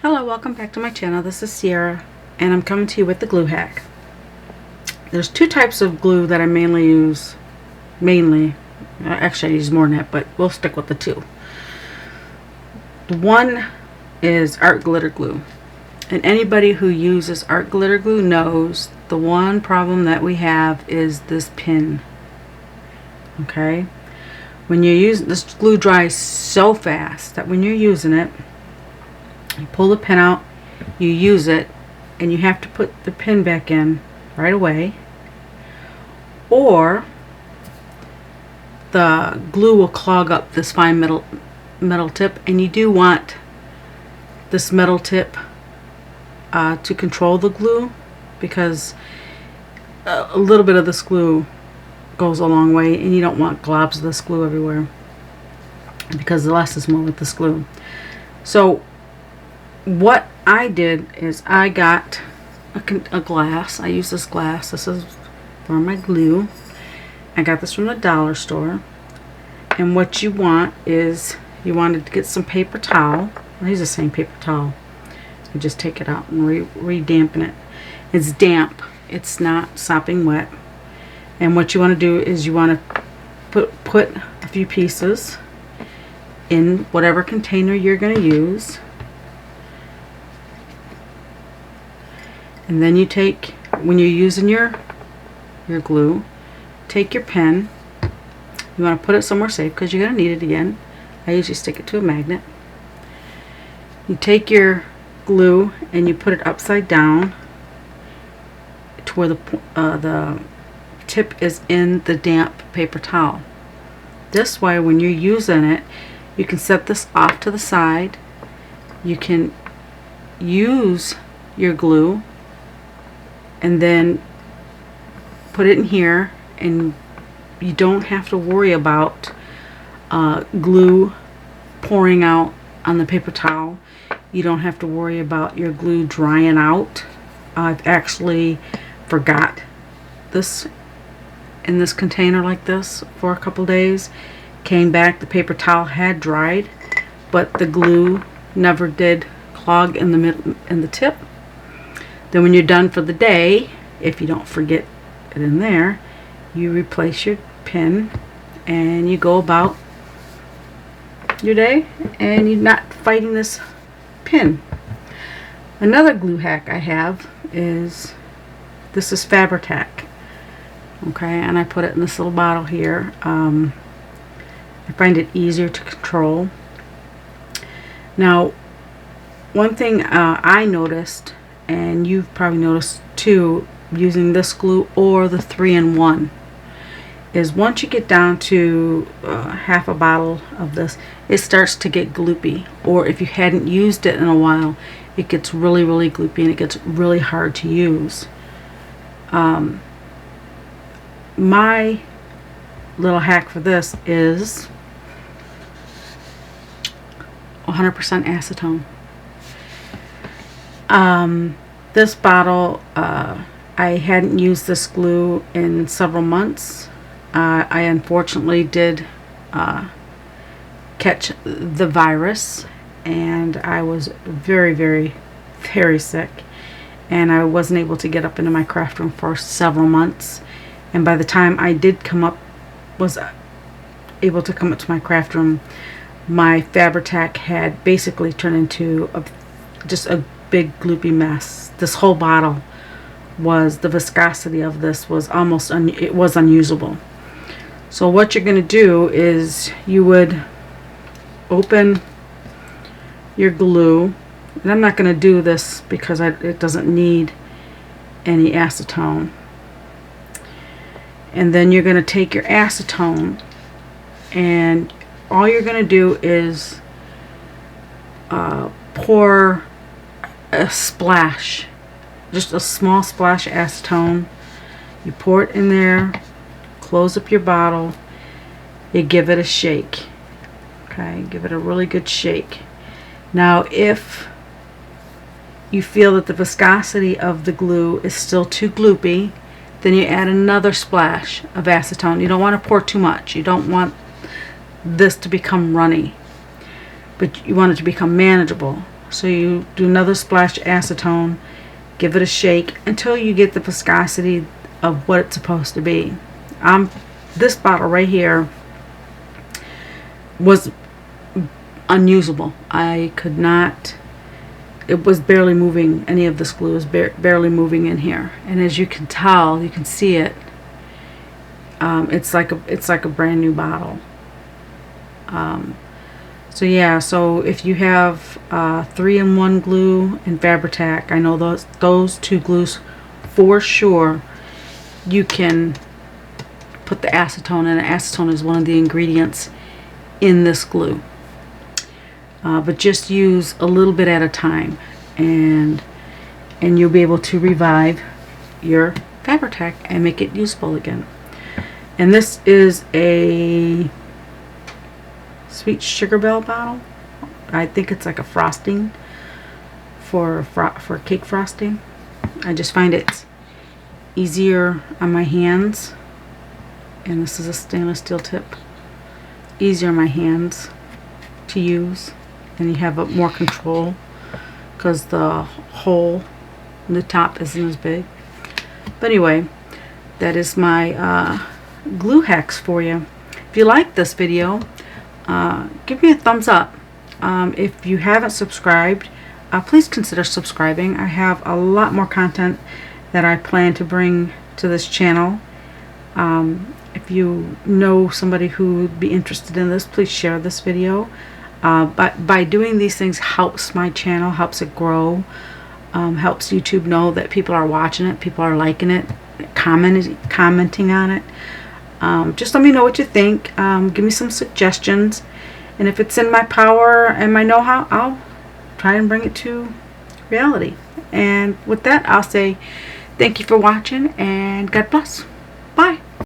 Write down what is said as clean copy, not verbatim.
Hello, welcome back to my channel. This is Sierra and I'm coming to you with the glue hack. There's two types of glue that I mainly use. Actually I use more than that, but we'll stick with the two. One is art glitter glue. And anybody who uses art glitter glue knows the one problem that we have is this pin. Okay? When you use this glue dries so fast that when you're using it, you pull the pin out, you use it, and you have to put the pin back in right away, or the glue will clog up this fine metal tip, and you do want this metal tip to control the glue, because a little bit of this glue goes a long way, and you don't want globs of this glue everywhere, because the less is more with this glue. So what I did is I got a glass. I use this glass. This is for my glue. I got this from the dollar store. And what you want is you wanted to get some paper towel. I use the same paper towel. You just take it out and re-dampen it. It's damp. It's not sopping wet. And what you want to do is you want to put a few pieces in whatever container you're going to use. And then you take, when you're using your glue, take your pen. You want to put it somewhere safe because you're going to need it again. I usually stick it to a magnet. You take your glue and you put it upside down to where the tip is in the damp paper towel. This way, when you're using it, you can set this off to the side. You can use your glue and then put it in here, and you don't have to worry about glue pouring out on the paper towel. You don't have to worry about your glue drying out. I've actually forgot this in this container like this for a couple days. Came back, the paper towel had dried, but the glue never did clog in the middle, in the tip. Then when you're done for the day, if you don't forget it in there, you replace your pin and you go about your day and you're not fighting this pin. Another glue hack I have is, this is fabri-tac. Okay, and I put it in this little bottle here. I find it easier to control. Now, one thing I noticed, and you've probably noticed too, using this glue or the 3-in-1, is once you get down to half a bottle of this, it starts to get gloopy. Or if you hadn't used it in a while, it gets really, really gloopy and it gets really hard to use. My little hack for this is 100% acetone. This bottle, I hadn't used this glue in several months. I unfortunately did catch the virus, and I was very, very, very sick, and I wasn't able to get up into my craft room for several months. And by the time I did was able to come up to my craft room, my fabri-tac had basically turned into just a big gloopy mess. This whole bottle the viscosity of this was almost it was unusable. So what you're going to do is you would open your glue, and I'm not going to do this because it doesn't need any acetone. And then you're going to take your acetone, and all you're going to do is pour a splash, just a small splash of acetone. You pour it in there, close up your bottle, you give it a shake. Okay, give it a really good shake. Now if you feel that the viscosity of the glue is still too gloopy, then you add another splash of acetone. You don't want to pour too much. You don't want this to become runny, but you want it to become manageable. So you do another splash of acetone, give it a shake until you get the viscosity of what it's supposed to be. This bottle right here was unusable. I could not, it was barely moving. Any of this glue was barely moving in here, and as you can tell, you can see it, it's like a brand new bottle. So yeah, so if you have 3-in-1 glue and fabri-tac, I know those two glues for sure, you can put the acetone in. Acetone is one of the ingredients in this glue. But just use a little bit at a time, and you'll be able to revive your fabri-tac and make it useful again. And this is a Sweet Sugar Bell bottle. I think it's like a frosting for cake frosting. I just find it easier on my hands, and this is a stainless steel tip. Easier on my hands to use, and you have more control because the hole in the top isn't as big. But anyway, that is my glue hacks for you. If you like this video, give me a thumbs up. If you haven't subscribed, please consider subscribing. I have a lot more content that I plan to bring to this channel. If you know somebody who would be interested in this, please share this video. But by doing these things helps my channel, helps it grow, helps YouTube know that people are watching it, people are liking it, commenting on it. Just let me know what you think. Give me some suggestions, and if it's in my power and my know-how, I'll try and bring it to reality. And with that, I'll say thank you for watching, and God bless. Bye.